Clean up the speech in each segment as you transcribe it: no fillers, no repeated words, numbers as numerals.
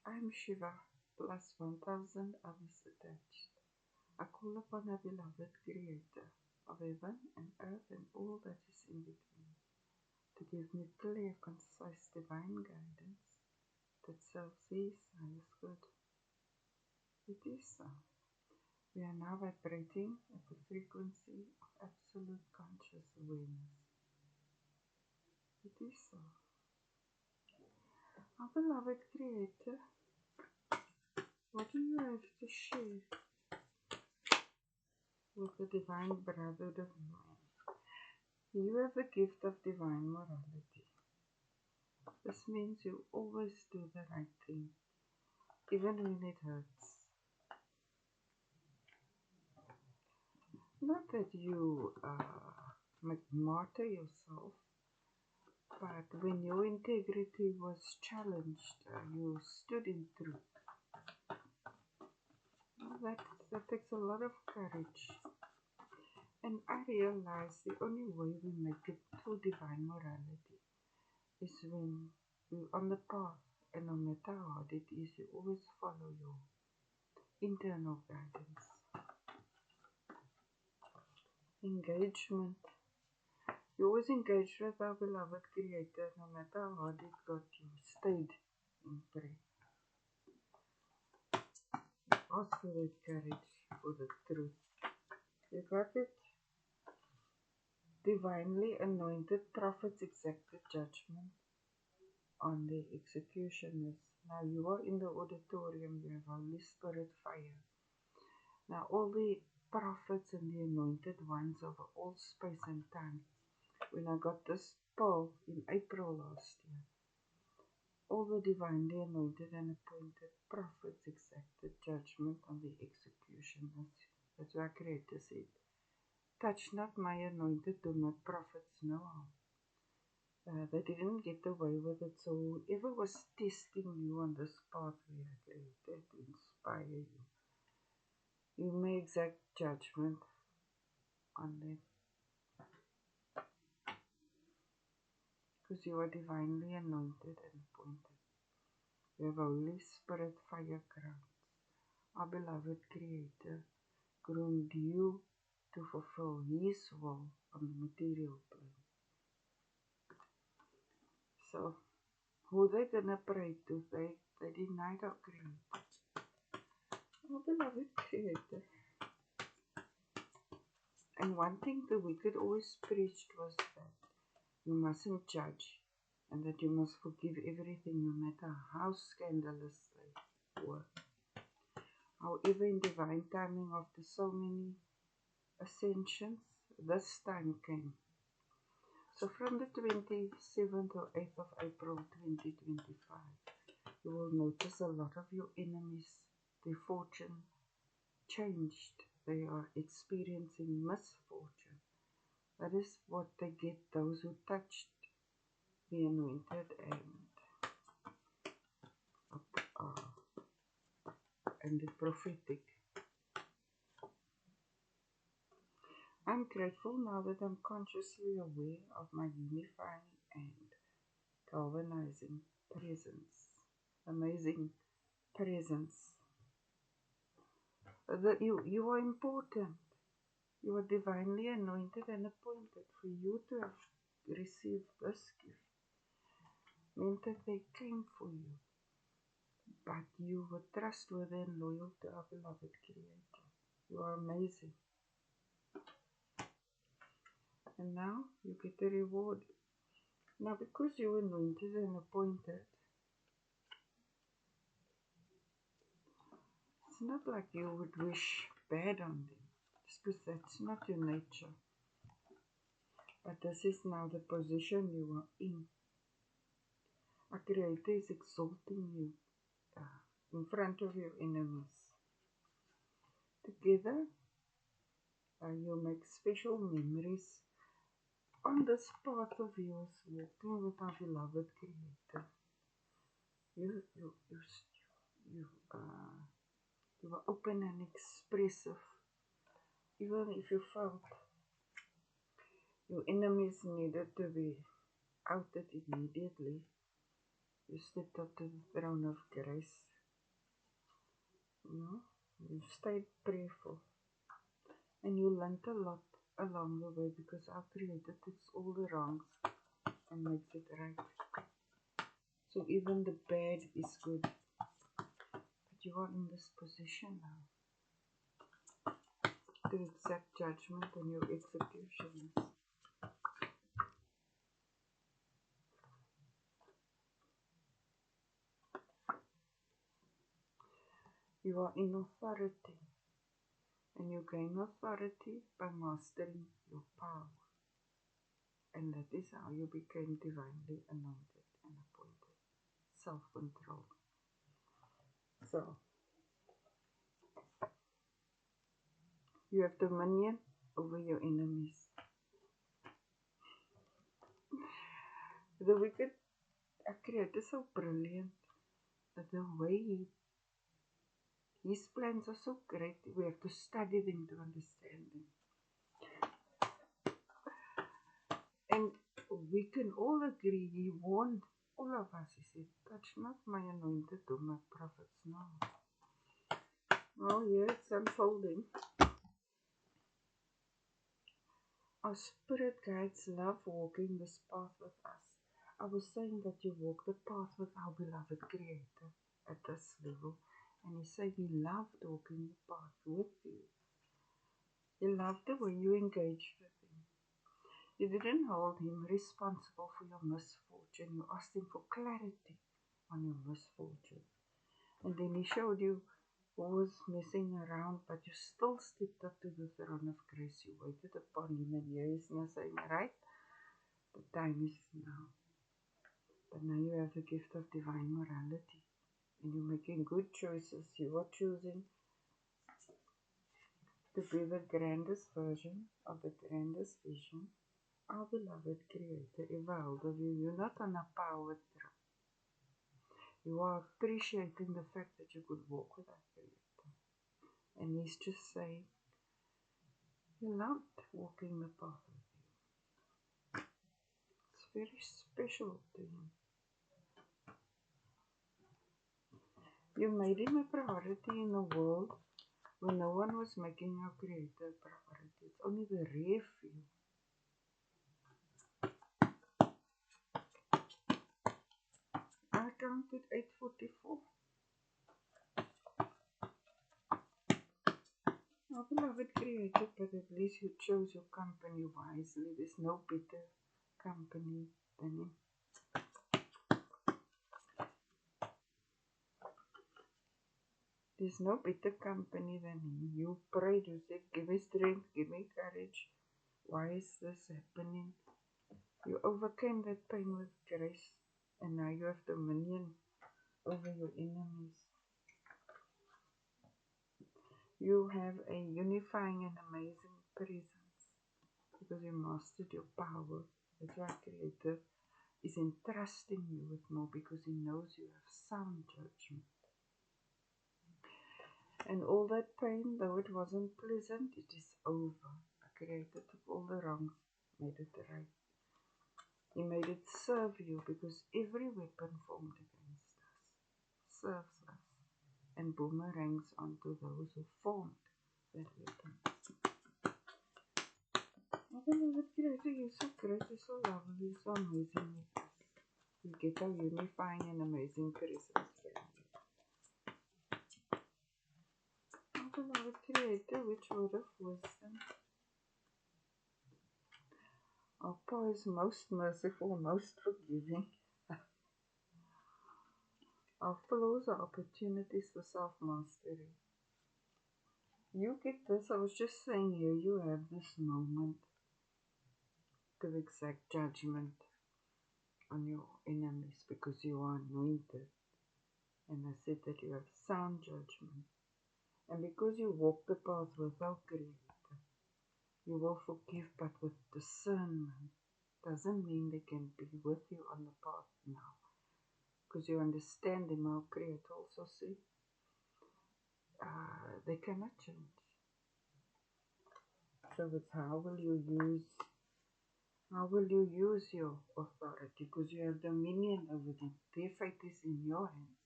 I am Shiva, plus 1000 others attached. I call upon our beloved Creator of heaven and earth and all that is in between to give me clear, concise, divine guidance that serves His highest good. It is so. We are now vibrating at the frequency of absolute conscious awareness. It is so. Our beloved Creator, what do you have to share with the divine brotherhood of man? You have the gift of divine morality. This means you always do the right thing, even when it hurts. Not that you martyr yourself, but when your integrity was challenged, you stood in truth. That takes a lot of courage. And I realize the only way we make it to divine morality is when we're on the path, and no matter how hard it is, you always follow your internal guidance. Engagement. You always engage with our beloved Creator, no matter how hard it got, you stayed in prayer. Ask for that courage, for the truth. You got it? Divinely anointed prophets exacted judgment on the executioners. Now you are in the auditorium, you have Holy Spirit fire. Now all the prophets and the anointed ones over all space and time. When I got this poll in April last year, all the divinely anointed and appointed prophets exacted judgment on the executioners. That's what our Creator said. Touch not my anointed, do not prophets no harm. They didn't get away with it, so whoever was testing you on this pathway, I created to inspire you, you may exact judgment on them. Because you are divinely anointed and appointed. You have Holy Spirit fire crowns. Our beloved Creator groomed you to fulfill His will on the material plane. So, who they gonna pray to? They denied our Creator. Our beloved Creator. And one thing the wicked always preached was that you mustn't judge and that you must forgive everything no matter how scandalous they were. However, in divine timing, after so many ascensions, this time came. So from the 27th or 8th of April 2025, you will notice a lot of your enemies, their fortune changed. They are experiencing misfortune. That is what they get, those who touched the anointed and the prophetic. I'm grateful now that I'm consciously aware of my unifying and galvanizing presence. Amazing presence. That you are important. You are divinely anointed and appointed. For you to have received this gift meant that they came for you. But you were trustworthy and loyal to our beloved Creator. You are amazing. And now you get the reward. Now because you were anointed and appointed, it's not like you would wish bad on them. Because that's not your nature. But this is now the position you are in. Our Creator is exalting you in front of your enemies. Together, you make special memories on this path of yours, walking with our beloved Creator. You were open and expressive, even if you felt your enemies needed to be outed immediately. You stepped up to the throne of grace You know, you stayed prayerful. And you learned a lot along the way because our Creator takes all the wrongs and makes it right. So even the bad is good. But you are in this position now to accept judgment and your executions. You are in authority, and you gain authority by mastering your power. And that is how you became divinely anointed and appointed. Self-control. So, you have dominion over your enemies. The wicked Creator is so brilliant that the way his plans are so great, we have to study them to understand them. And we can all agree, he warned all of us. He said, touch not my anointed or my prophets now. Oh, yeah, it's unfolding. Our spirit guides love walking this path with us. I was saying that you walk the path with our beloved Creator at this level. And he said he loved walking the path with you. He loved the way you engaged with him. You didn't hold him responsible for your misfortune. You asked him for clarity on your misfortune. And then he showed you who was messing around, but you still stepped up to the throne of grace. You waited upon him, and here he's now saying, right, the time is now. But now you have the gift of divine morality, and you're making good choices. You are choosing to be the grandest version of the grandest vision. Our beloved Creator ever held of you. You're not on a power trip. You are appreciating the fact that you could walk with that Creator. And he's just saying, he loved walking the path with you. It's very special to him. You made him a priority in a world where no one was making our Creator a priority. It's only the rare few. I counted 844. Our beloved Creator, but at least you chose your company wisely. There's no better company than him. There's no better company than him. You prayed, you said, give me strength, give me courage. Why is this happening? You overcame that pain with grace, and now you have dominion over your enemies. You have a unifying and amazing presence because you mastered your power. That's why Creator is entrusting you with more because he knows you have sound judgment. And all that pain, though it wasn't pleasant, it is over. The Creator took all the wrongs, made it right. He made it serve you because every weapon formed against us serves us and boomerangs onto those who formed that weapon. I beloved Creator, you're so great, you're so lovely, you're so amazing. You get a unifying and amazing presence, family. Oh, beloved Creator, which word of wisdom? Our Paul is most merciful, most forgiving. Our flaws are opportunities for self-mastery. You get this, I was just saying here, you have this moment to exact judgment on your enemies because you are anointed. And I said that you have sound judgment. And because you walk the path without Creator, you will forgive but with discernment. Doesn't mean they can be with you on the path now. Because you understand them, our Creator also said, they cannot change. So it's how will you use your authority? Because you have dominion over them. Their fate is in your hands.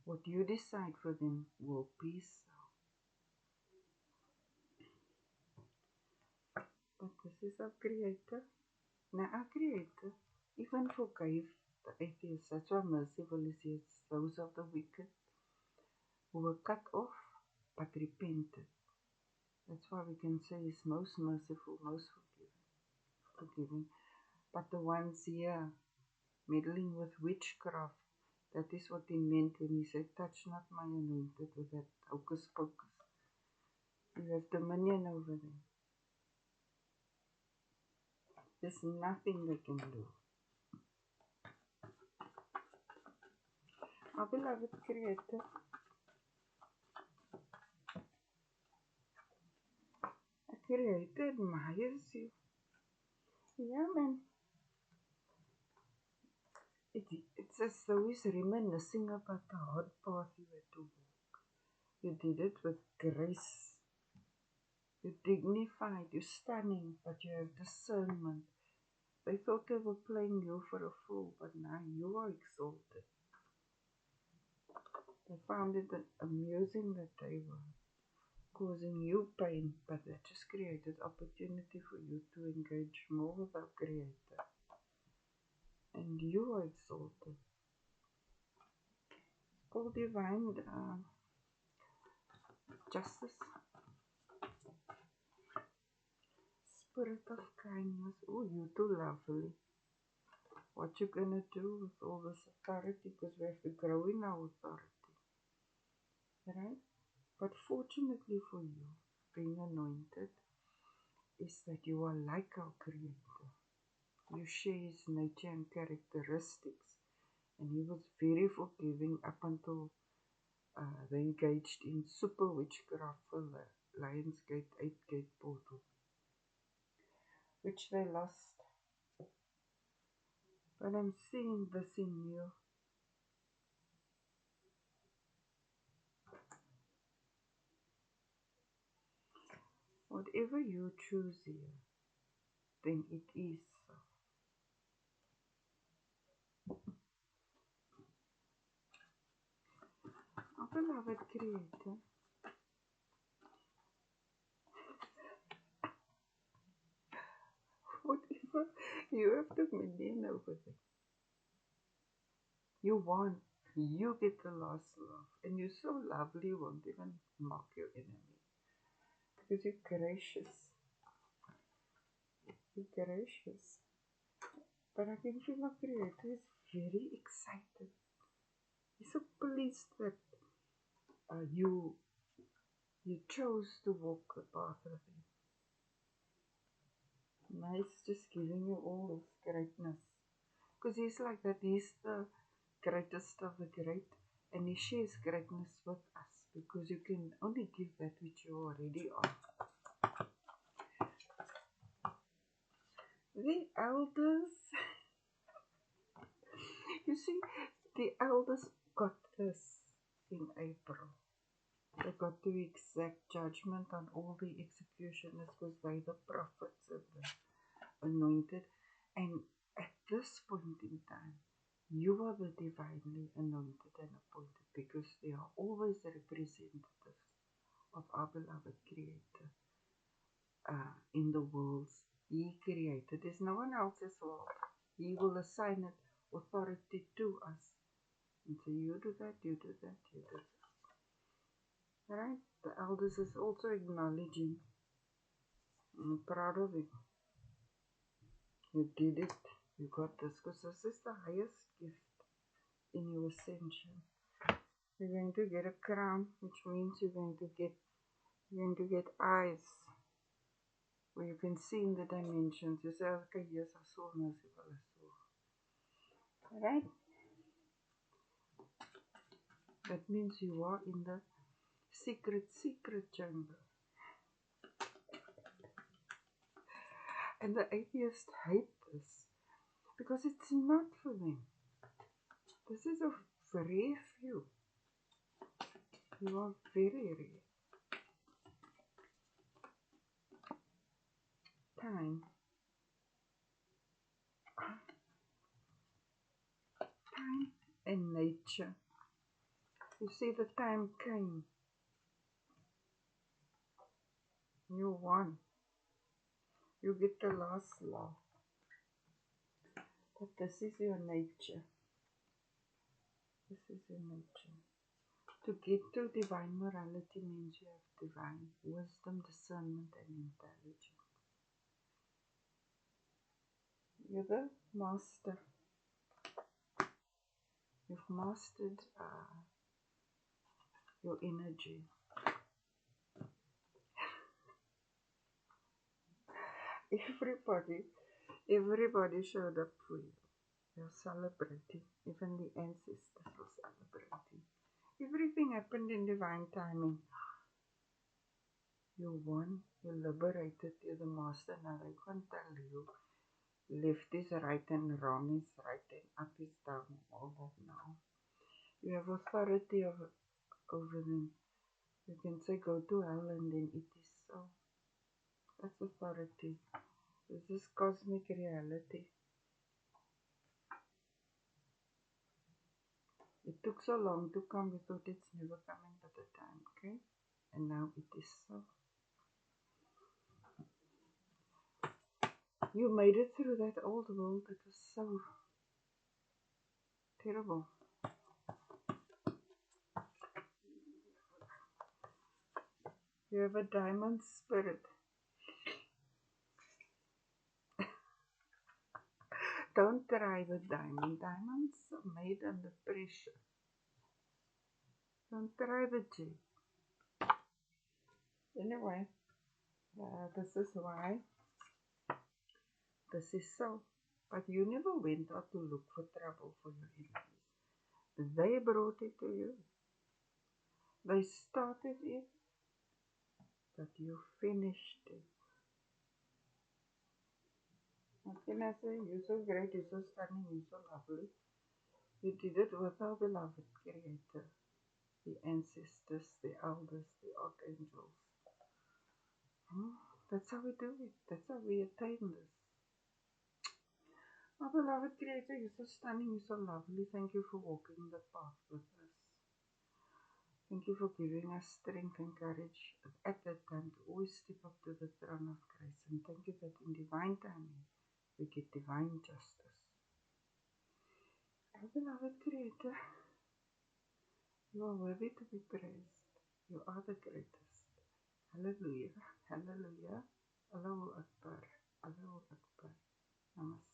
What you decide for them will be so. But this is our Creator. Now, our Creator even forgave the atheists. That's why merciful is yet those of the wicked who were cut off but repented. That's why we can say He's most merciful, most forgiving. But the ones here meddling with witchcraft, that is what He meant when He said, touch not my anointed with that hocus pocus. You have dominion over them. There's nothing they can do. Our beloved Creator, a Creator admires you. Yeah, man. It's as though He's reminiscing about the hard path you had to walk. You did it with grace. You're dignified, you're stunning, but you have discernment. They thought they were playing you for a fool, but now you are exalted. They found it amusing that they were causing you pain, but that just created opportunity for you to engage more with our Creator. And you are exalted. It's called divine justice. Spirit of kindness. Oh, you too lovely. What you gonna do with all this authority? Because we have to grow in our authority. Right? But fortunately for you, being anointed, is that you are like our Creator. You share His nature and characteristics. And He was very forgiving up until they engaged in super witchcraft for the Lion's Gate, 8 Gate portal, which they lost. But I'm seeing this in you. Whatever you choose here, then it is so. Our beloved Creator, whatever you have dominion over them, you want, you get the last laugh, and you're so lovely, you won't even mock your enemy, because you're gracious. You're gracious. But I can feel our Creator is very excited. He's so pleased that you chose to walk the path with Him. Now He's just giving you all this greatness. Because He's like that. He's the greatest of the great. And He shares greatness with us. Because you can only give that which you already are. The elders. You see, the elders got this in April. They got to exact judgment on all the executioners because they're the prophets and the anointed. And at this point in time, you are the divinely anointed and appointed because they are always representatives of our beloved Creator in the worlds He created. There's no one else's world. He will assign it authority to us. And so you do that, you do that, you do that. Right? The elders is also acknowledging. I'm proud of you. You did it. You got this because this is the highest gift in your ascension. You're going to get a crown, which means you're going to get eyes where you can see in the dimensions. You say, okay, yes, I saw merciful, I saw. Alright? That means you are in the secret chamber. And the atheists hate this because it's not for them. This is a rare few. You are very rare. Time and nature You see, the time came. You won. You get the last law. But this is your nature. This is your nature. To get to divine morality means you have divine wisdom, discernment, and intelligence. You're the master. You've mastered your energy. Everybody showed up for you. You're celebrating. Even the ancestors were celebrating. Everything happened in divine timing. You won. You liberated. You're the master. Now they can't tell you left is right and wrong is right and up is down and all that now. You have authority over them. You can say go to hell and then it is so. That's authority. This is cosmic reality. It took so long to come, we thought it's never coming but the time, okay? And now it is so. You made it through that old world. It was so terrible. You have a diamond spirit. Don't try with diamond. Diamonds are made under pressure. Don't try the G. Anyway, this is why this is so. But you never went out to look for trouble for your enemies. They brought it to you. They started it, but you finished it. What can I say? You're so great, you're so stunning, you're so lovely. You did it with our beloved Creator, the ancestors, the elders, the archangels. That's how we do it. That's how we attain this. Our beloved Creator, you're so stunning, you're so lovely. Thank you for walking the path with us. Thank you for giving us strength and courage at that time to always step up to the throne of grace. And thank you that in divine timing, we get divine justice. Our beloved Creator, you are worthy to be praised. You are the greatest. Hallelujah. Hallelujah. Allahu Akbar. Allahu Akbar. Namaste.